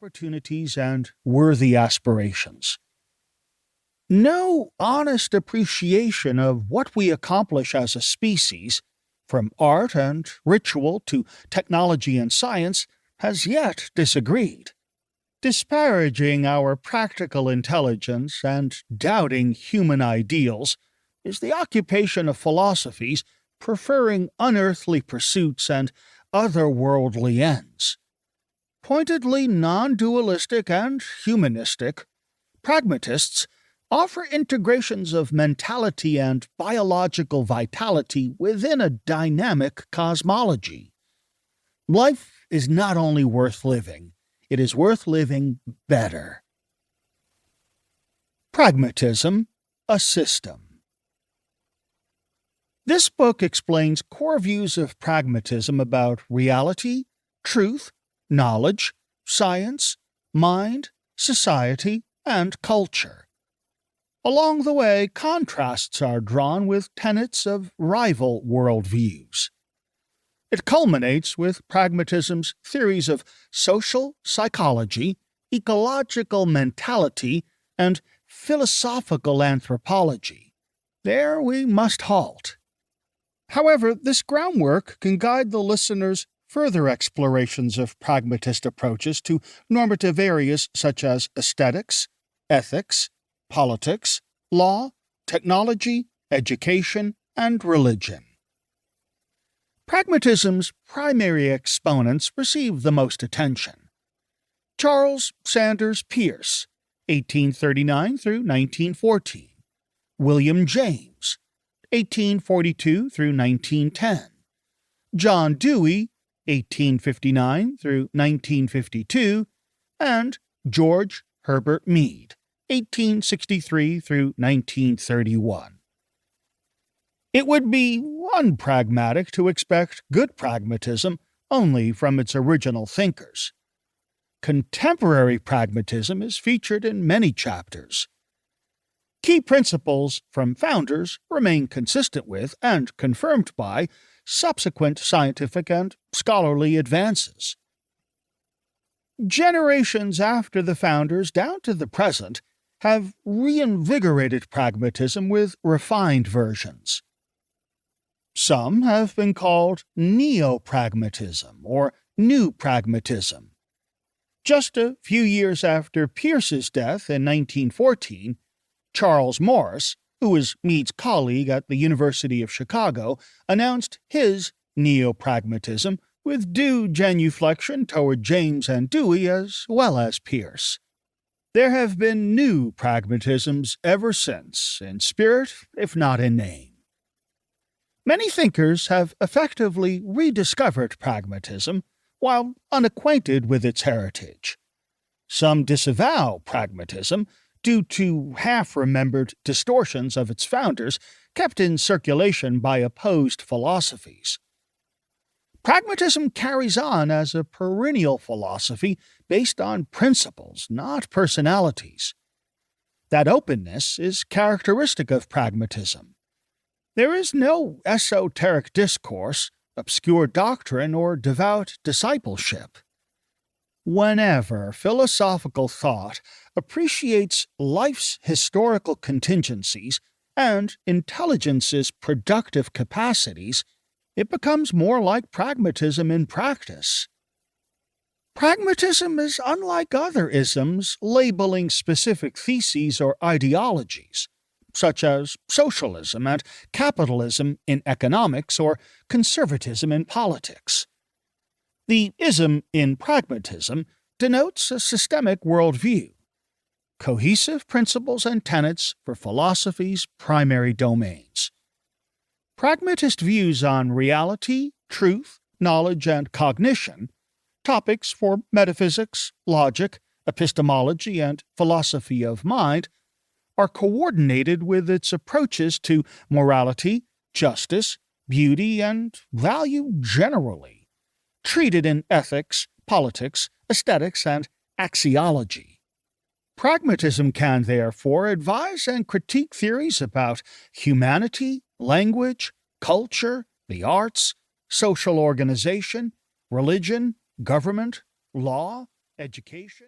opportunities and worthy aspirations. No honest appreciation of what we accomplish as a species, from art and ritual to technology and science, has yet disagreed. Disparaging our practical intelligence and doubting human ideals is the occupation of philosophies preferring unearthly pursuits and otherworldly ends. Pointedly non-dualistic and humanistic, pragmatists offer integrations of mentality and biological vitality within a dynamic cosmology. Life is not only worth living, it is worth living better. Pragmatism, a system. This book explains core views of pragmatism about reality, truth, knowledge, science, mind, society, and culture. Along the way, contrasts are drawn with tenets of rival worldviews. It culminates with pragmatism's theories of social psychology, ecological mentality, and philosophical anthropology. There we must halt. However, this groundwork can guide the listener's further explorations of pragmatist approaches to normative areas such as aesthetics, ethics, politics, law, technology, education, and religion. Pragmatism's primary exponents receive the most attention. Charles Sanders Peirce, 1839 through 1914. William James, 1842 through 1910. John Dewey, 1859 through 1952, and George Herbert Mead, 1863 through 1931. It would be unpragmatic to expect good pragmatism only from its original thinkers. Contemporary pragmatism is featured in many chapters. Key principles from founders remain consistent with and confirmed by subsequent scientific and scholarly advances. Generations after the founders down to the present have reinvigorated pragmatism with refined versions. Some have been called neo-pragmatism or new pragmatism. Just a few years after Peirce's death in 1914, Charles Morris, who was Mead's colleague at the University of Chicago, announced his neo-pragmatism with due genuflection toward James and Dewey as well as Peirce. There have been new pragmatisms ever since, in spirit if not in name. Many thinkers have effectively rediscovered pragmatism while unacquainted with its heritage. Some disavow pragmatism due to half-remembered distortions of its founders kept in circulation by opposed philosophies. Pragmatism carries on as a perennial philosophy based on principles, not personalities. That openness is characteristic of pragmatism. There is no esoteric discourse, obscure doctrine, or devout discipleship. Whenever philosophical thought appreciates life's historical contingencies and intelligence's productive capacities, it becomes more like pragmatism in practice. Pragmatism is unlike other isms labeling specific theses or ideologies, such as socialism and capitalism in economics or conservatism in politics. The ism in pragmatism denotes a systemic worldview, cohesive principles and tenets for philosophy's primary domains. Pragmatist views on reality, truth, knowledge, and cognition, topics for metaphysics, logic, epistemology, and philosophy of mind, are coordinated with its approaches to morality, justice, beauty, and value generally, treated in ethics, politics, aesthetics, and axiology. Pragmatism can, therefore, advise and critique theories about humanity, language, culture, the arts, social organization, religion, government, law, education.